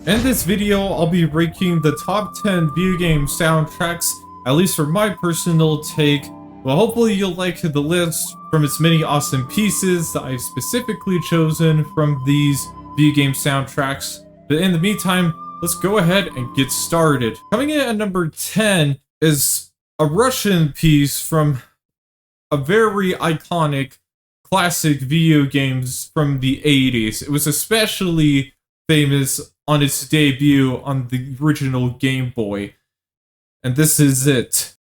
In this video, I'll be ranking the top 10 video game soundtracks, at least for my personal take. Well, hopefully you'll like the list from its many awesome pieces that I've specifically chosen from these video game soundtracks. But in the meantime, let's go ahead and get started. Coming in at number 10 is a Russian piece from a very iconic classic video games from the 80s. It was especially famous on its debut on the original Game Boy. And this is it.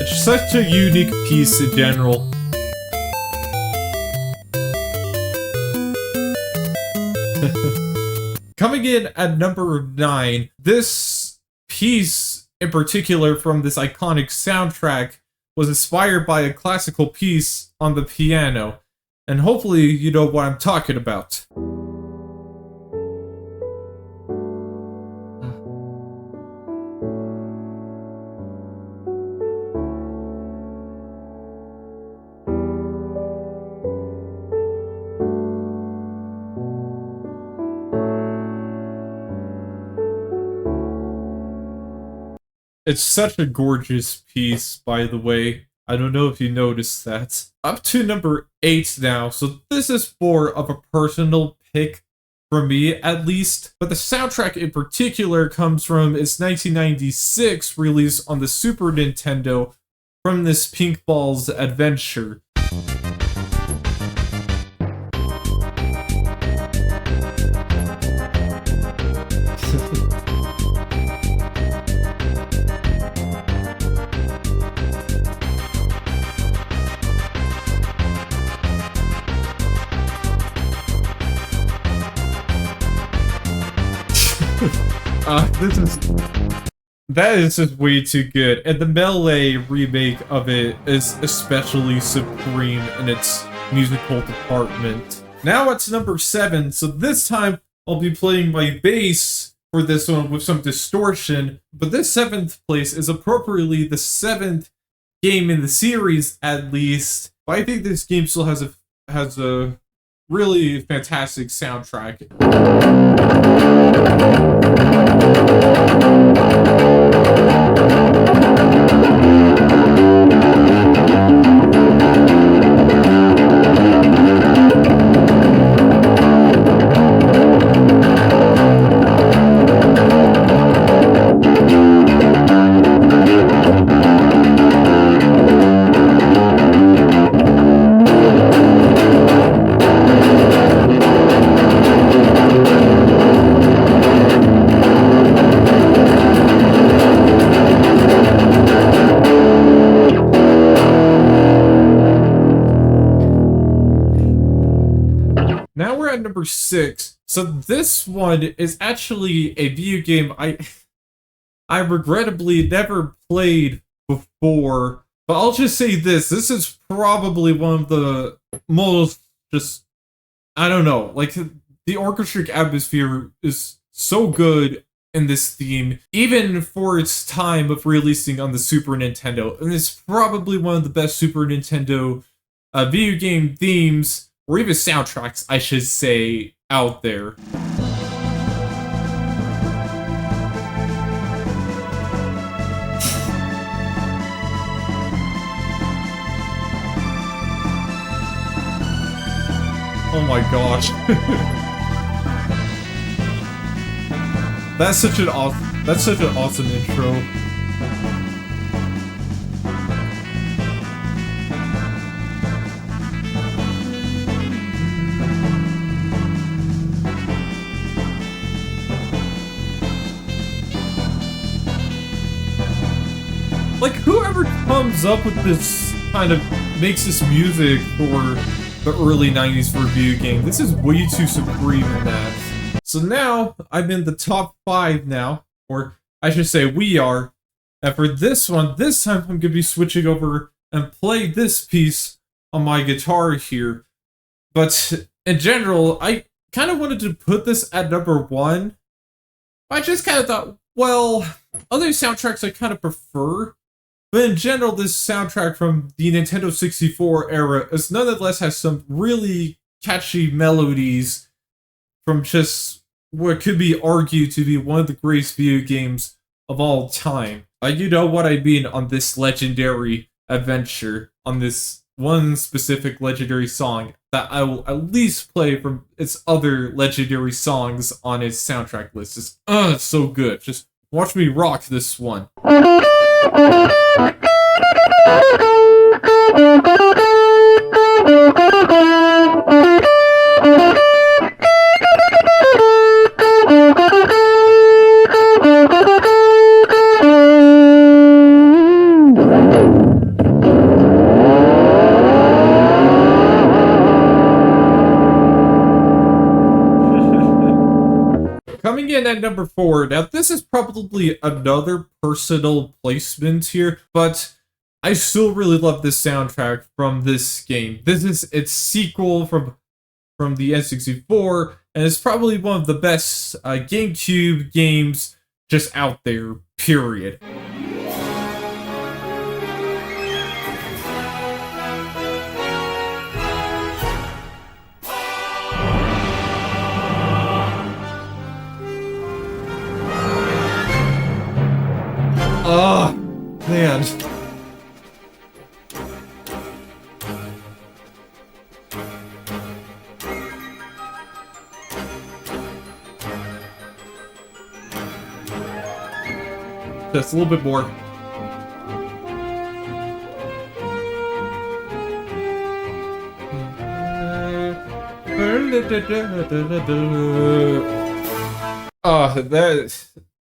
It's such a unique piece in general. Coming in at number 9, this piece in particular from this iconic soundtrack was inspired by a classical piece on the piano, and hopefully you know what I'm talking about. It's such a gorgeous piece, by the way. I don't know if you noticed that. Up to number 8 now, so this is more of a personal pick for me, at least. But the soundtrack in particular comes from its 1996 release on the Super Nintendo from this Pink Ball's Adventure. That is just way too good, and the Melee remake of it is especially supreme in its musical department. Now it's number 7, so this time I'll be playing my bass for this one with some distortion, but this 7th place is appropriately the 7th game in the series, at least. But I think this game still has a really fantastic soundtrack. Now we're at number 6. So this one is actually a video game I regrettably never played before. But I'll just say this is probably one of the most I don't know, like the orchestric atmosphere is so good in this theme, even for its time of releasing on the Super Nintendo. And it's probably one of the best Super Nintendo video game themes, or even soundtracks, I should say, out there. Oh my gosh. That's such an awesome intro. Like, whoever comes up with this kind of makes this music for the early 90s for a video game, this is way too supreme in that. So now, I'm in the top 5 now, or I should say we are, and for this one, this time I'm going to be switching over and play this piece on my guitar here. But in general, I kind of wanted to put this at number 1. I just kind of thought, well, other soundtracks I kind of prefer, but in general, this soundtrack from the Nintendo 64 era is nonetheless has some really catchy melodies from just what could be argued to be one of the greatest video games of all time. You know what I mean on this legendary adventure, on this one specific legendary song that I will at least play from its other legendary songs on its soundtrack list. It's so good. Just watch me rock this one. Coming in at number 4, now this is probably another personal placement here, but I still really love this soundtrack from this game. This is its sequel from the N64, and it's probably one of the best GameCube games just out there, period. Oh, man. Just a little bit more. That...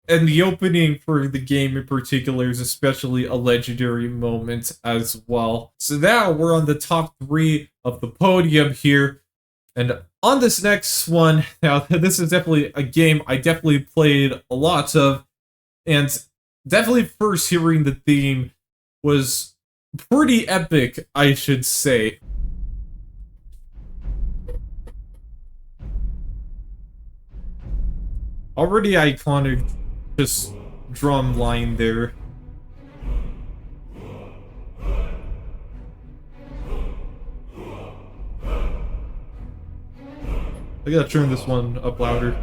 And the opening for the game in particular is especially a legendary moment as well. So now we're on the top 3 of the podium here. And on this next one, now this is definitely a game I definitely played a lot of. And definitely first hearing the theme was pretty epic, I should say. Already iconic. Just drum line there. I gotta turn this one up louder.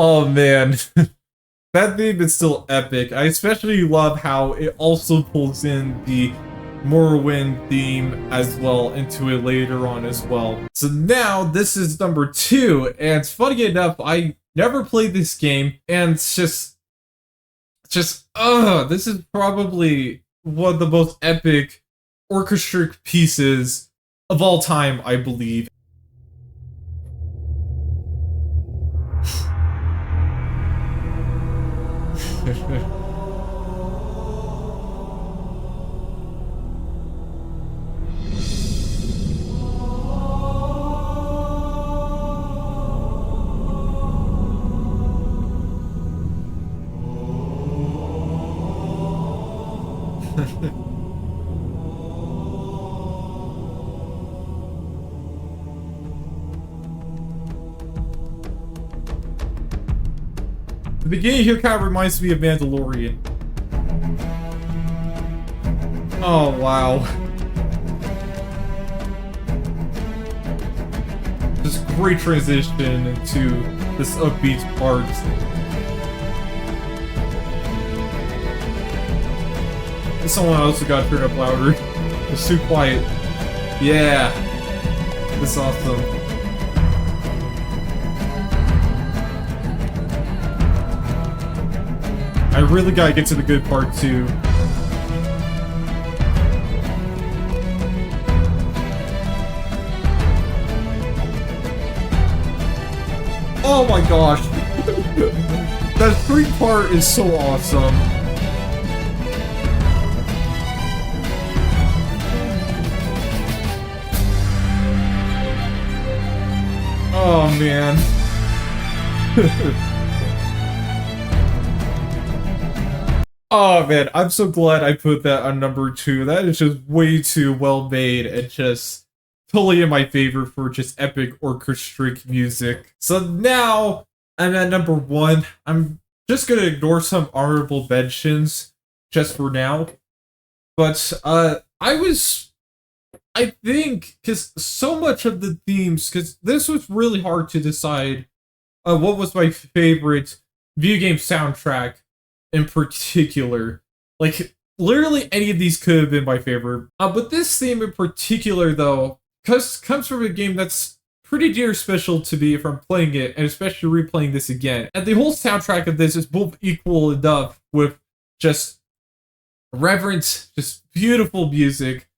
Oh man, that theme is still epic. I especially love how it also pulls in the Morrowind theme as well into it later on as well. So now this is number 2, and funny enough, I never played this game, and it's just this is probably one of the most epic orchestric pieces of all time, I believe. The beginning here kind of reminds me of Mandalorian. Oh, wow. Just great transition into this upbeat part. Someone else got to turn up louder. It's too quiet. Yeah. This is awesome. I really gotta get to the good part too. Oh my gosh. That street part is so awesome. Oh man. Oh man, I'm so glad I put that on number 2. That is just way too well made and just totally in my favor for just epic orchestric music. So now I'm at number 1. I'm just gonna ignore some honorable mentions just for now. But I think, because so much of the themes, because this was really hard to decide what was my favorite video game soundtrack in particular. Like, literally any of these could have been my favorite. But this theme in particular, though, comes from a game that's pretty dear special to me if I'm playing it, and especially replaying this again. And the whole soundtrack of this is both equal enough with just reverent, just beautiful music,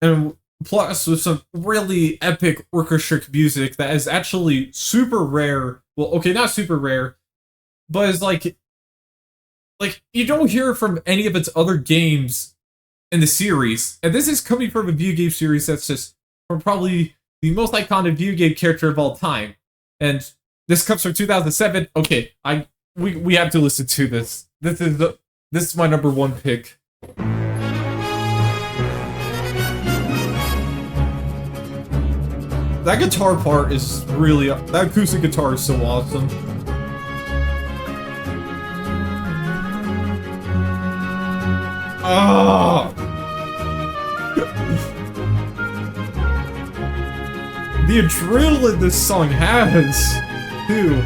and plus with some really epic orchestric music that is actually super rare. Well, okay, not super rare, but is like you don't hear from any of its other games in the series. And this is coming from a video game series that's just from probably the most iconic video game character of all time. And this comes from 2007. Okay, we have to listen to this. This is my number 1 pick. That guitar part is really... That acoustic guitar is so awesome. Oh! The adrenaline this song has, too.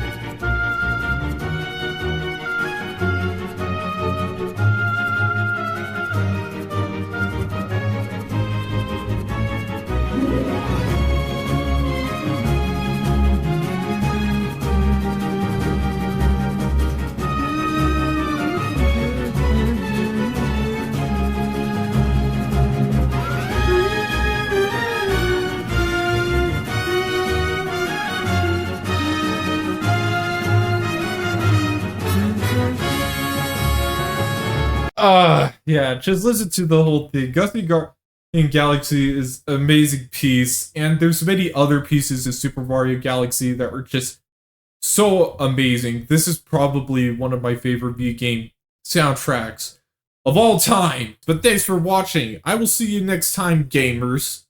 Yeah, just listen to the whole thing. Gusty in Galaxy is an amazing piece, and there's many other pieces of Super Mario Galaxy that are just so amazing. This is probably one of my favorite video game soundtracks of all time. But thanks for watching. I will see you next time, gamers.